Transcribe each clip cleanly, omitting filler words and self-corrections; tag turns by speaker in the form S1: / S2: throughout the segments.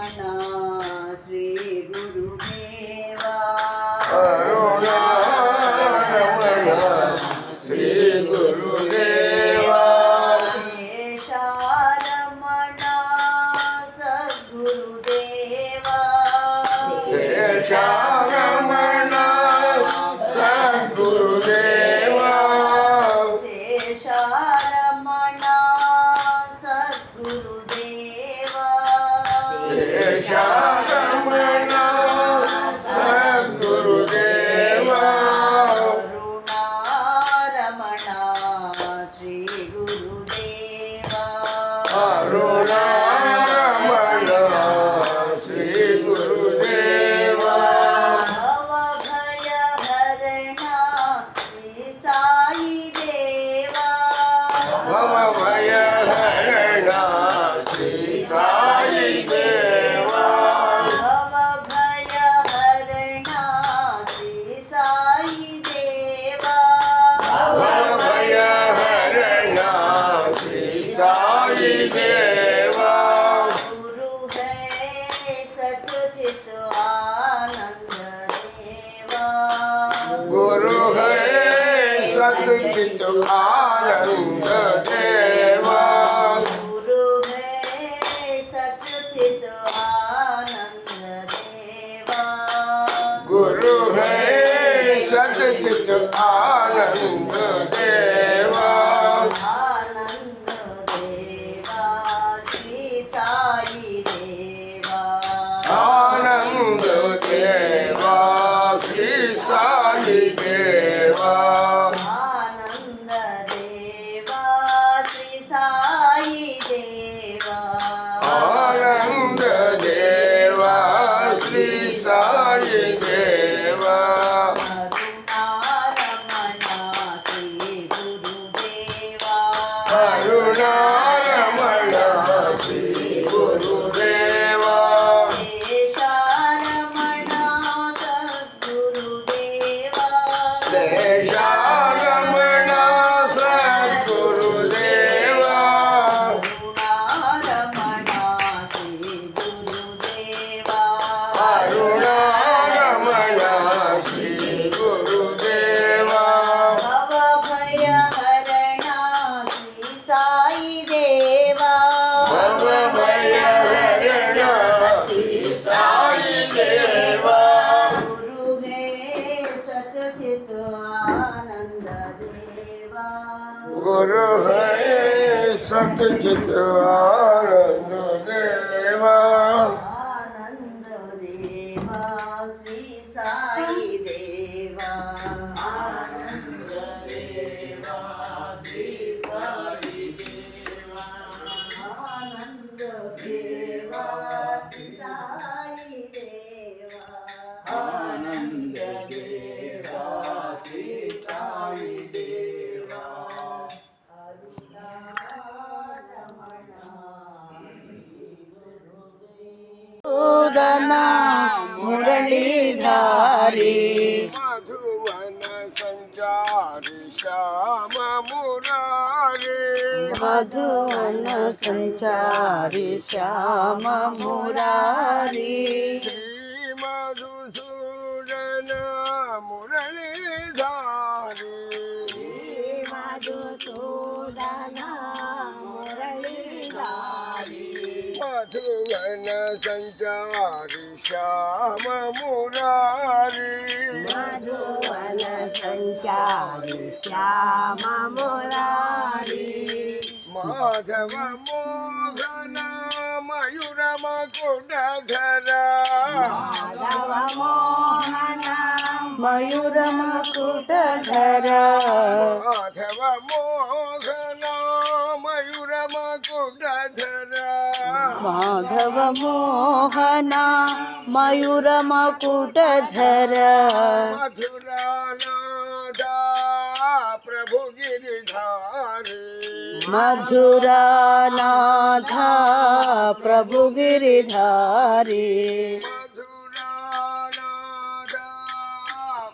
S1: श्री गुरुदेवा
S2: करुणारमण श्री गुरुदेवा
S1: शेषारमण सद्गुरुदेवा
S2: शेषारमण सद्गुरुदेवा
S1: शेषारमण सद्गुरुदेवा
S2: शेषारमण सद्गुरुदेवा
S1: करुणारमण श्री गुरुदेवा
S2: करुणारमण श्री गुरुदेवा
S1: भवभयहरण श्री साई देवा
S2: भवभयहरण श्री साई देवा
S1: भवभयहरण श्री साई देवा
S2: भवभयहरण श्री साई देवा
S1: गुरु है सतचित आनंद देवा
S2: गुरु है सतचित आनंद देवा
S1: गुरु है सतचित आनंद देवा
S2: गुरु है सतचित आनंद देवा
S1: आनंद देवा श्री साई देवा
S2: आनंद देवा श्री साई देवा
S1: आनंद देवा श्री साई देवा
S2: आनंद देवा श्री साई देवा
S1: करुणारमण श्री गुरुदेवा
S2: करुणारमण श्री गुरुदेवा
S1: शेषारमण सद्गुरुदेवा
S2: शेषारमण सद्गुरुदेवा
S1: करुणारमण श्री गुरुदेवा
S2: करुणारमण श्री गुरुदेवा
S1: भवभयहरण श्री साई देवा
S2: भवभयहरण श्री साई देवा
S1: गुरु है सतचित आनंद देवा
S2: गुरु है सतचित आनंद देवा
S1: आनंद देवा श्री साई देवा आनंद देवा श्री साई देवा आनंद देवा श्री साई देवा आनंद देवा श्री साई देवा मुरलीधारी
S2: मधुवन संचारी श्याम मुरारी
S1: मधुवन संचारी श्याम मुरारी
S2: श्री मधुसूदन मुरलीधारी
S1: मधुसूदन मुरलीधारी
S2: मधुवन संचारी श्याम मुरारी
S1: मधुवन संचारी श्याम मुरारी
S2: माधव मोहन मयूर मकुटधर
S1: माधव मोहन मयूर मुकुटधर
S2: माधव मोहन मयूर मकुटधर
S1: माधव मोहन मयूर मुकुटधर
S2: मधुरानादा प्रभु गिरिधारी
S1: मधुरानाथ प्रभु गिरिधारी
S2: मधुरानादा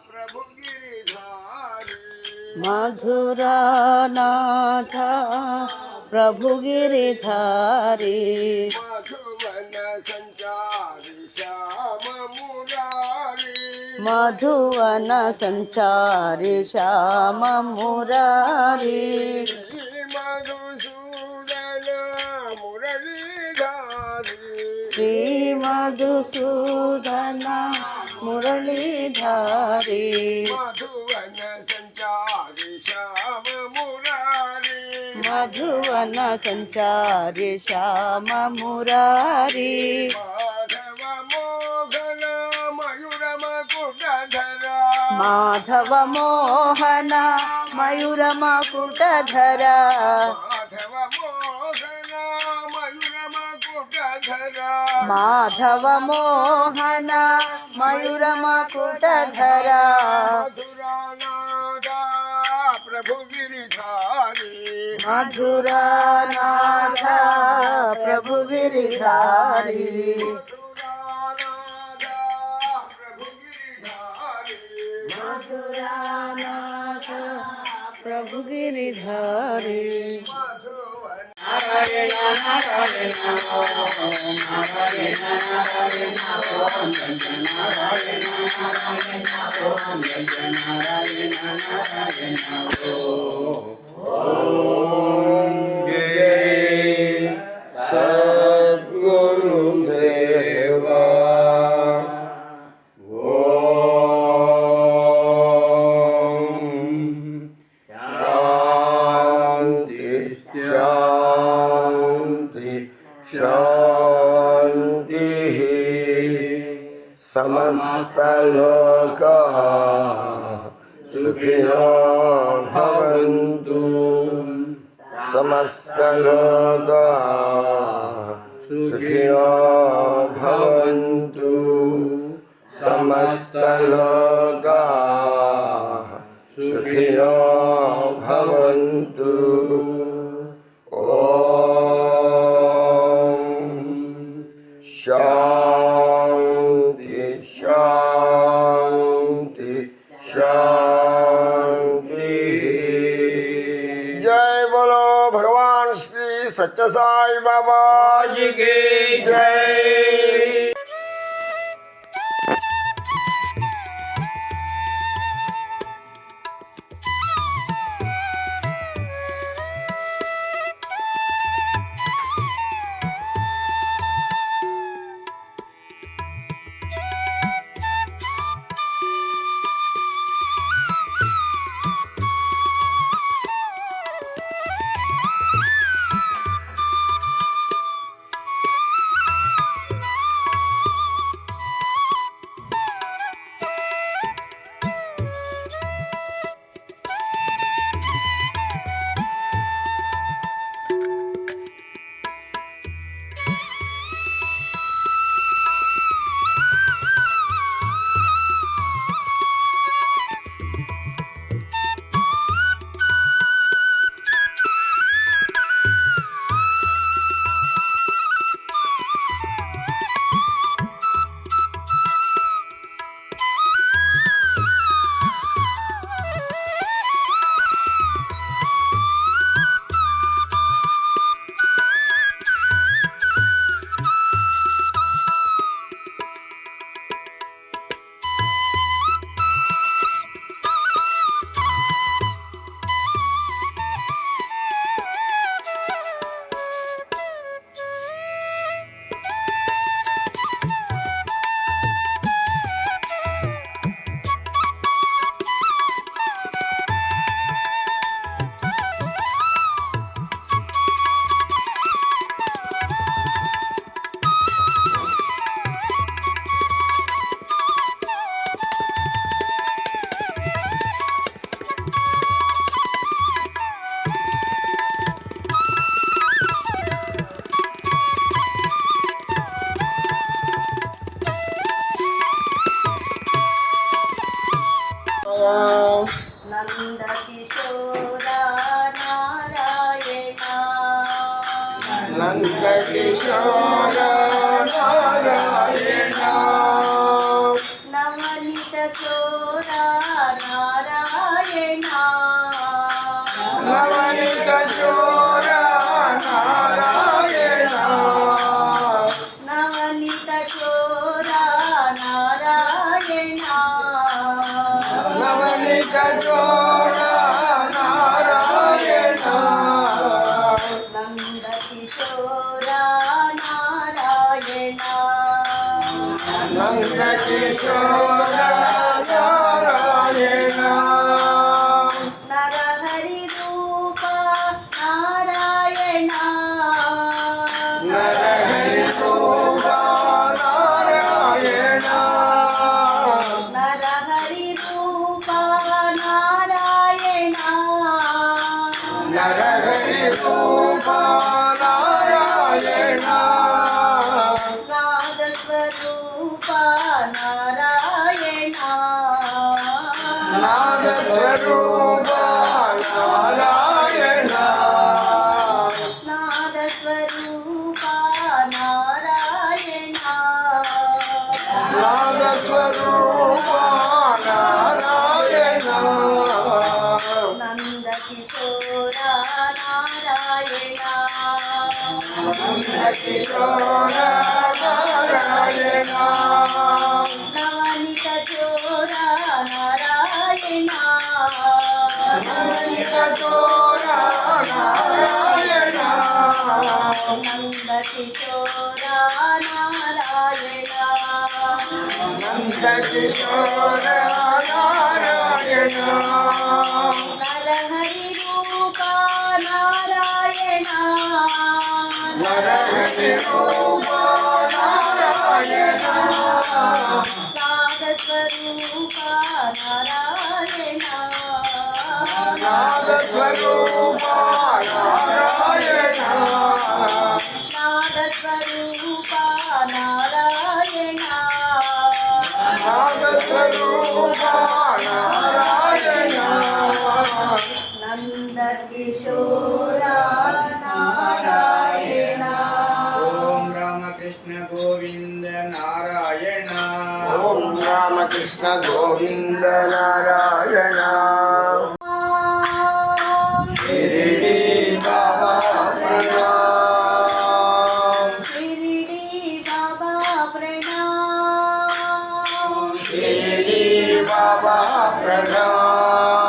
S2: प्रभु गिरिधारी
S1: मधुरानाथ प्रभु गिरिधारी
S2: मधुवन संचारी श्याम मुरारी
S1: श्री मधुसूदन मुरलीधारी मधुवन संचारी श्याम मुरारी माधव मोहन मयूर मकुटधरा माधव मोहन मयूर मकुटधरा
S2: प्रभु गिरिधारी
S1: मधुरानाथ प्रभु गिरिधारी मधुरानाथ प्रभु गिरिधारी नारायण नारायण ओम नारायण नारायण ओम नारायण नारायण ओम नारायण नारायण
S2: ओम जय सद्गुरुदेवा समस्त लोकाः सुखिनो भवन्तु समस्त लोकाः सुखिनो भवन्तु समस्त लोकाः सुखिनो भवन्तु शांति शांति शांति। जय बोलो भगवान श्री सच्चा साई बाबा जी की जय।
S1: नंद किशोरा नारायण
S2: नंद किशोरा नारायण
S1: नवनीत चोरा नारायण
S2: नवनीत चोरा నరహరి రూప నారాయణ
S1: నాదస్వరూప నారాయణ
S2: నాదస్వరూప నారాయణ
S1: నాదస్వరూప నారాయణ
S2: నాదస్వరూప నారాయణ
S1: నందకిశోర నారాయణ
S2: నందకిశోర నారాయణ
S1: నవనిత చోర నారాయణ
S2: నందకిశోర నారాయణ
S1: నందకిశోర నారాయణ
S2: నందకిశోర నారాయణ
S1: నరహరి రూప నారాయణ
S2: నరహరి రూప నారాయణ
S1: నాదస్వరూప నారాయణ
S2: నాదస్వరూప నారాయణ
S1: నాదస్వరూప నారాయణ
S2: నాదస్వరూప నారాయణ
S1: నందకిశోర నారాయణ
S3: ఓం రామకృష్ణ గోవింద నారాయణ
S2: ఓం రామకృష్ణ గోవింద నారాయణ షిరిడి బాబా ప్రణామ్
S1: షిరిడి బాబా ప్రణామ్
S2: షిరిడి బాబా ప్రణామ్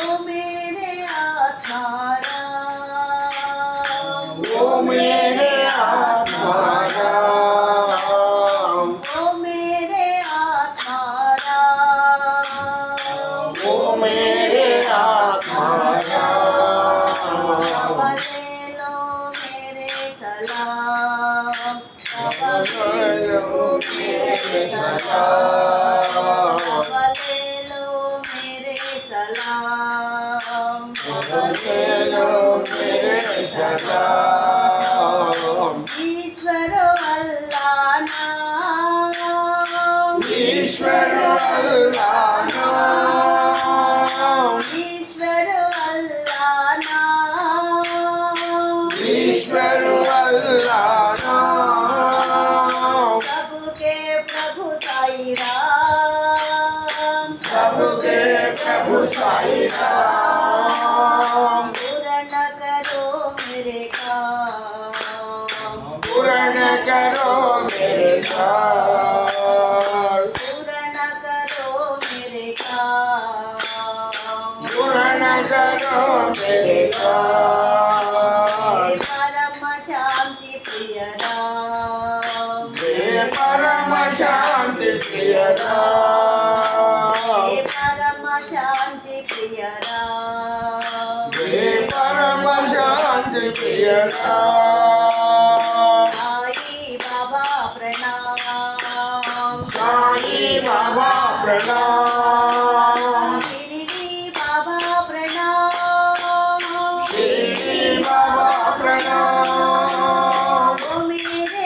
S1: ఓ మేరే ఆత్మారామ్
S2: ఓ మేరే ఆత్మారామ్
S1: ఓ మేరే ఆత్మారామ్
S2: ఓ మేరే ఆత్మారామ్
S1: కబలేలో మేరే సలాం కబలేలో మేరే సలాం కబలేలో మేరే సలాం
S2: కబలేలో మేరే సలాం
S1: ఈశ్వర అల్లాహ్ నామ్
S2: ఈశ్వర అల్లాహ్ నామ్
S1: ఈశ్వర అల్లాహ్ నామ్
S2: ఈశ్వర అల్లాహ్ నామ్
S1: सबके प्रभु साई राम
S2: सबके प्रभु साई राम
S1: पूर्ण करो मेरे काम
S2: पूर्ण करो मेरे काम
S1: पूर्ण करो मेरे काम
S2: पूर्ण करो मेरे काम
S1: हे परम शांति प्रिय राम
S2: हे परम शांति प्रिय राम
S1: हे परम शांति प्रिय राम
S2: हे परम शांति प्रिय राम
S1: साई बाबा प्रणाम
S2: साई बाबा प्रणाम
S1: शिरडी बाबा प्रणाम
S2: शिरडी बाबा प्रणाम
S1: ओ मेरे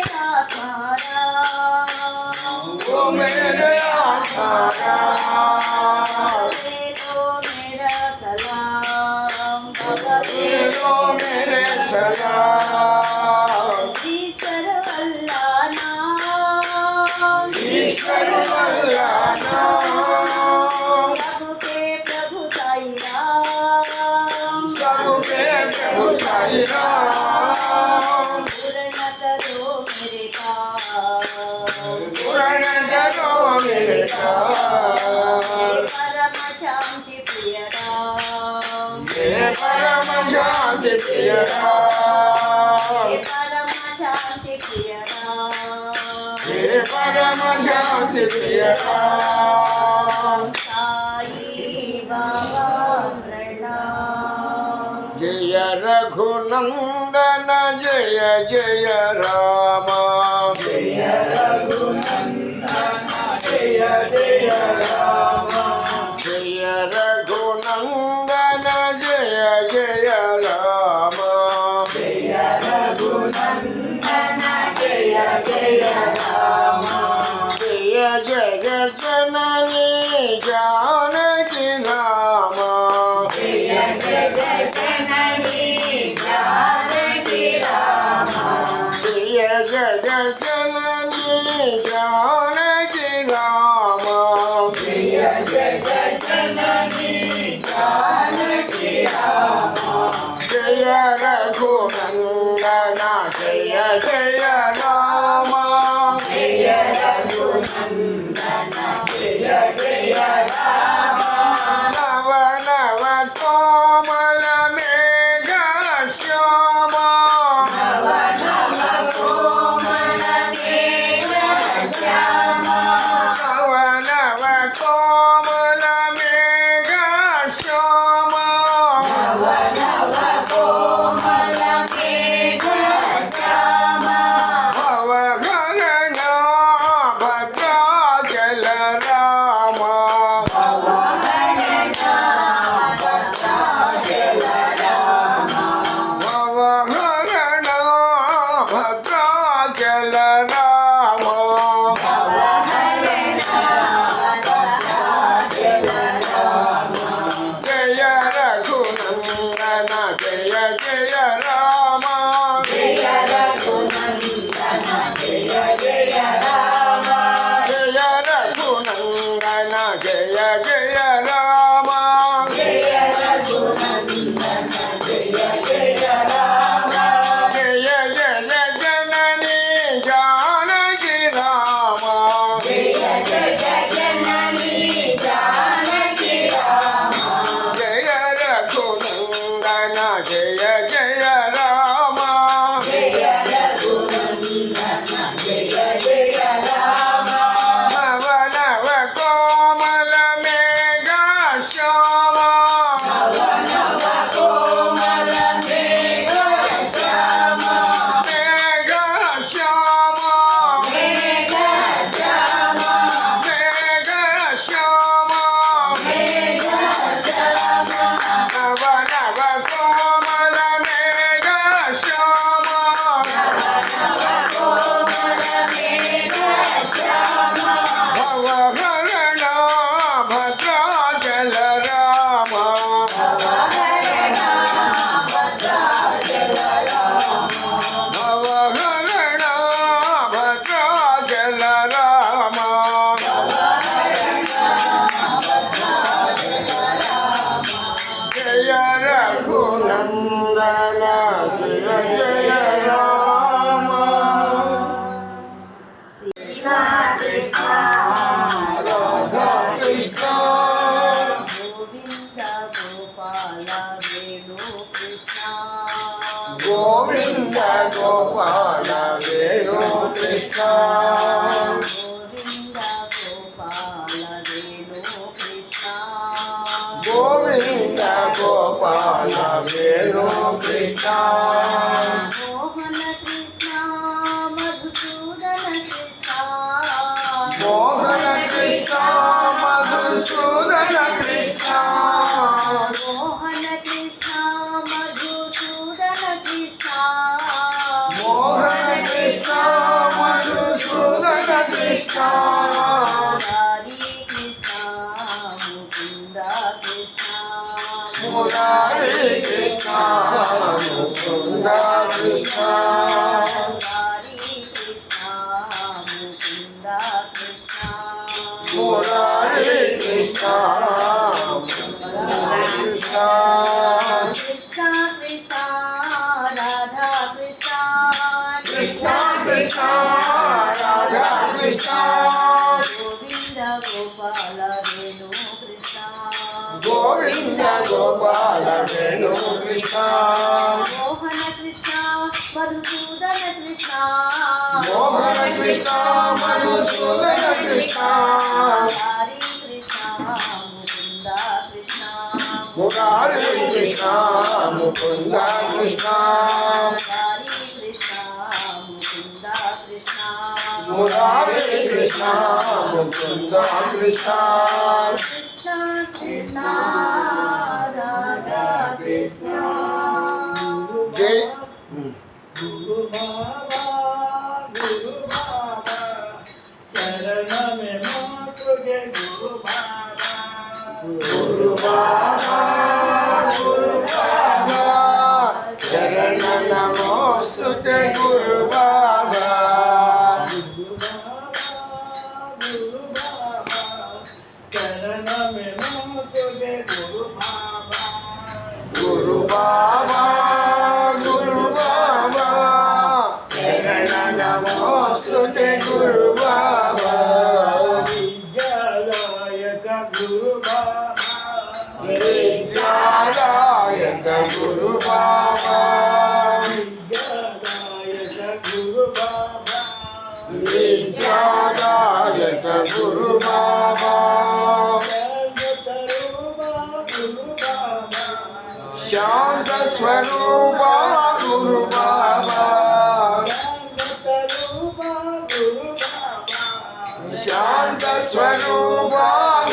S1: आत्माराम
S2: ओ मेरे आत्माराम
S1: ले लो मेरा सलाम
S2: ले लो मेरे सलाम
S1: ईश्वर अल्लाह नाम
S2: ईश्वर अल्लाह नाम
S1: सबके प्रभु साई राम
S2: सबके प्रभु साई राम
S1: पूर्ण करो मेरे काम
S2: पूर्ण करो मेरे काम
S1: परम शांति प्रिय राम
S2: हे परम शांति प्रिय राम
S1: परम शांति प्रिय राम
S2: हे परम शांति प्रिय राम
S1: साई बाबा प्रणाम
S2: जय रघुनंदन जय जय राम जय रघुनंदन जय जय राम जय रघुनंदन जय जय
S1: जननी जानकी रामा
S2: जय जय जननी जानकी रामा
S1: जय जय जननी जानकी रामा
S2: जय रघुनंदन जय जय रामा
S1: जय रघुनंदन जय जय रामा
S2: नव नव कोमल मेघ श्यामा
S1: नव नव कोमल मेघ श्यामा
S2: नव नव कोमल मेघ श्यामा
S1: नव नव कोमल मेघ श्यामा
S2: भवघरणा भद्राचल रामा
S1: भवहरणा भद्राचल रामा
S2: भवघरणा भद्राचल रामा
S1: भवहरणा भद्राचल रामा
S2: जय रघुनंदन जय जय रामा
S1: जय रघुनंदन जय जय रामा
S2: जय रघुनंदन जय जय रामा
S1: जय रघुनंदन जय जय रामा
S2: जय जय जननी जानकी रामा
S1: जय जय जननी जानकी रामा
S2: जय रघुनंदन जय जय रामा
S1: जय रघुनंदन जय जय रामा
S2: नव नव कोमल मेघ श्यामा
S1: नव नव कोमल मेघ श्यामा
S2: मेघ श्यामा
S1: मेघ श्यामा
S2: मेघ श्यामा
S1: मेघ श्यामा
S2: नव नव कोमल मेघ श्यामा
S1: नव कोमल मेघ श्यामा
S2: भवघरणा भद्राचल रामा
S1: भवहरणा भद्राचल रामा
S2: भवघरणा भद्राचल रामा जय रघुनंदन जय जय रामा राधा कृष्ण
S1: गोविंद गोपाल वेणु कृष्ण
S2: गोविंद गोपाल वेणु कृष्ण
S1: गोविंद गोपाल वेणु कृष्ण
S2: मोहन कृष्ण मधुसूदन कृष्ण
S1: मोहन कृष्ण मधुसूदन कृष्ण
S2: मुरारी कृष्ण मुकुंद कृष्ण मुरारी कृष्ण कृष्ण कृष्ण कृष्ण राधा कृष्ण गोविंद गोपाल वेणु कृष्ण
S1: मोहन कृष्ण मधुसूदन कृष्ण
S2: मोहन कृष्ण मधुसूदन कृष्ण
S1: हरि कृष्ण मुकुंद कृष्ण
S2: मुरारी कृष्ण मुकुंद कृष्ण
S1: हरि कृष्ण मुकुंद कृष्ण
S2: मुरारी कृष्ण मुकुंद कृष्ण
S1: कृष्ण कृष्ण राधा कृष्ण
S2: जय
S3: गुरु बाबा चरण में मातुगे गुरु बाबा
S2: गुरु बाबा गुरु बाबा శాంత స్వరూప గురు బాబా శాంత స్వరూప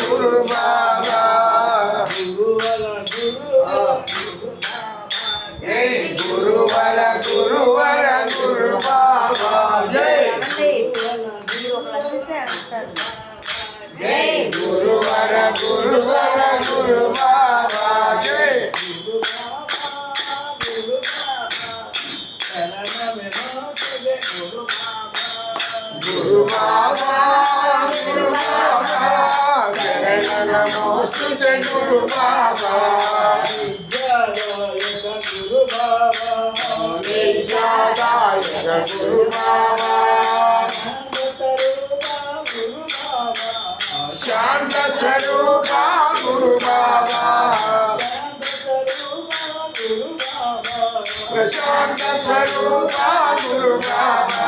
S2: గురు బాబా జై గురువర గురువర గురు బాబా జై
S1: మీరు ఒకళ్ళు అందిస్తే అంటారు
S2: జై గురువర గురువర గురు బాబా జై గురు బాబా గురు బాబా శరణ నమోస్తుతే గురు బాబా విద్యాదాయక గురు బాబా శాంత స్వరూప గురు బాబా ప్రశాంత స్వరూప గురు బాబా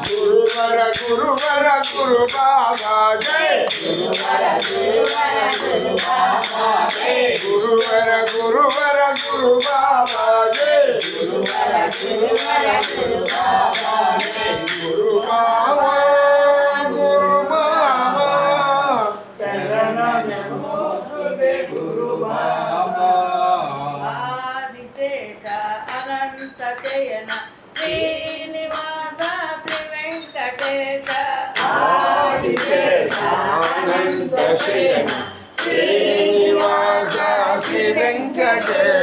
S2: గురువర గురువర గురు బాబా జై గురువర గురువర గురు బాబా జై గురువర గురువర గురు బాబా జై గురువర గురువర గురు బాబా జై గురు బాబా గురు బాబా గురు బాబా
S1: ఆదిశేష అనంత శయన శ్రీనివాస శ్రీ వెంకటేశ
S2: ఆదిశేష అనంత శయన శ్రీనివాస శ్రీ వెంకటేశ